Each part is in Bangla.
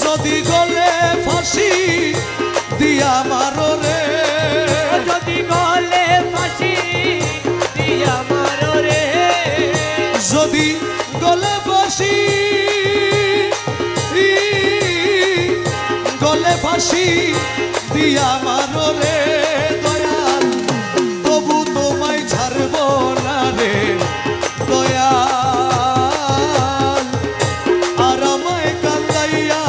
যদি গলে ফাঁসি দিয়া মারো রে, যদি গলে ফাঁসি দিয়া মারো রে, যদি গলে ফাঁসি গলে ফাঁসি দিয়া মারো রে দয়াল, তবু তোমায় ছাড়ব না রে দয়াল। আর আমায় কান্দাইয়া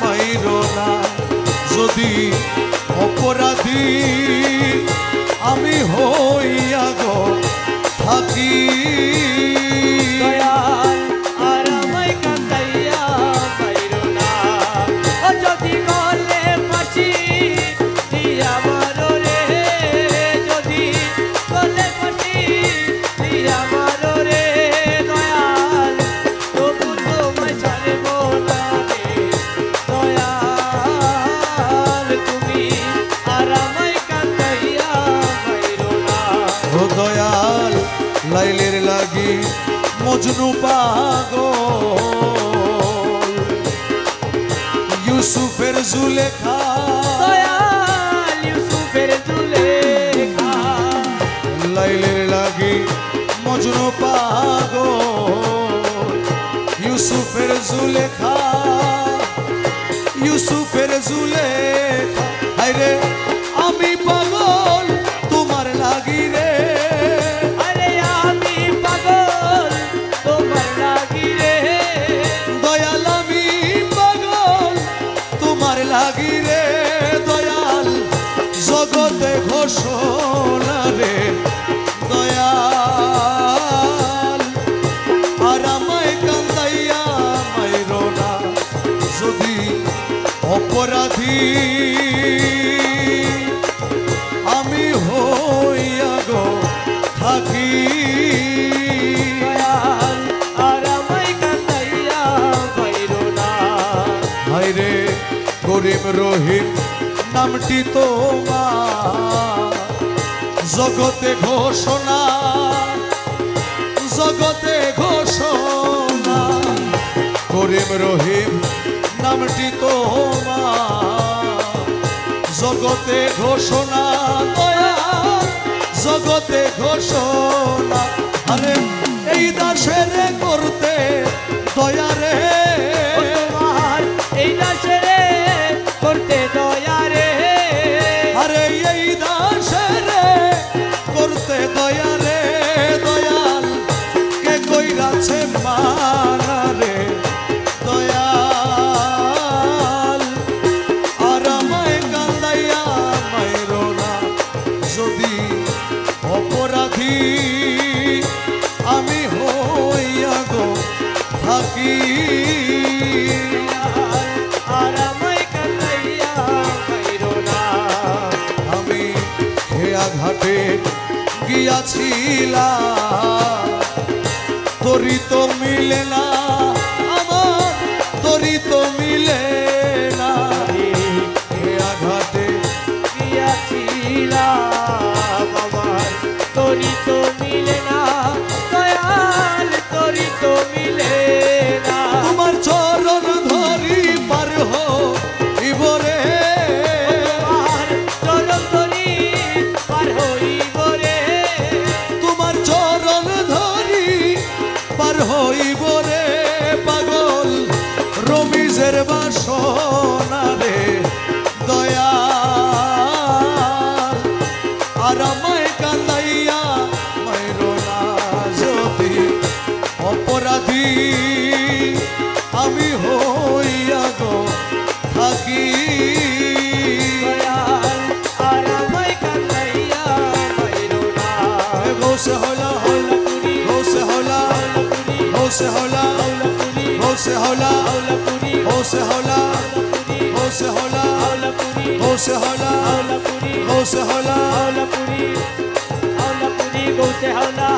মাইরো না, যদি অপরাধী আমি হইয়া গো থাকি দয়াল আর আমায় কান্দাইয়া মাইরো না। ও যদি গলে ফাঁসি দিয়া মারো রে, যদি গলে ফাঁসি দিয়া মারো রে দয়াল, তবু তোমায় ছাড়ব না রে দয়াল, তুমি আর আমায় কান্দাইয়া মাইরো না। ও দয়াল লাইলের লাগি মজনু পাগল, ইউসুফের জুলেখা দয়াল ইউসুফের জুলেখা, লাইলের লাগি মজনু পাগল, ইউসুফের জুলেখা ইউসুফের জুলেখা। হায়রে আমি পাগল তোমার লাগি রে, আরে আমি পাগল তোমার লাগি রে, দয়াল আমি পাগল তোমার লাগি রে দয়াল, জগতে ঘোষণা রে দয়াল। আর আমায় কান্দাইয়া মাইরো না, যদি অপরাধী আমি হইয়া গো থাকি দয়াল আর আমায় কান্দাইয়া মাইরো না। হায়রে করিম রহিম নামটি তোমার, জগতে ঘোষণা জগতে ঘোষণা, করিম রহিম নামটি তোমার, জগতে ঘোষণা দয়াল, জগতে ঘোষণা। আরে এই দাসের করতে দয়া রে, ও তোমার এই দাসেরে করতে দয়া রে, আরে এই দাসের করতে দয়া রে দয়াল, কে কইরাছে মানা রে দয়াল। আর আমায় কান্দাইয়া মাইরো না, যদি অপরাধী আমি হইয়া গো থাকি আর আমায় কান্দাইয়া মাইরো না। আমি খেয়া ঘাটে গিয়াছিলাম, তোরি তো মিলে না আমার, তোরি তো মিলে না, খেয়া ঘাটে গিয়াছিলাম আমার, তোরি তো মিলে না দয়াল, তোরি তো মিলে না। তোমার চরণ ধরি পার হইব রে, তোমার চরণ ধরি পার হইব রে, তোমার চরণ ধরি পার হইব রে পাগল, রমিজের বাসনা রে দয়াল। আর আমায় কান্দাইয়া মাইরো না, যদি অপরাধী আমি হইয়া গো থাকি দয়াল আর আমায় কান্দাইয়া মাইরো না। গৌসে হলা হলা গৌসে হলা গৌসে হলা গৌসে হলা গৌসে হলা গৌসে হলা গৌসে হলা গৌসে হলা গৌসে হলা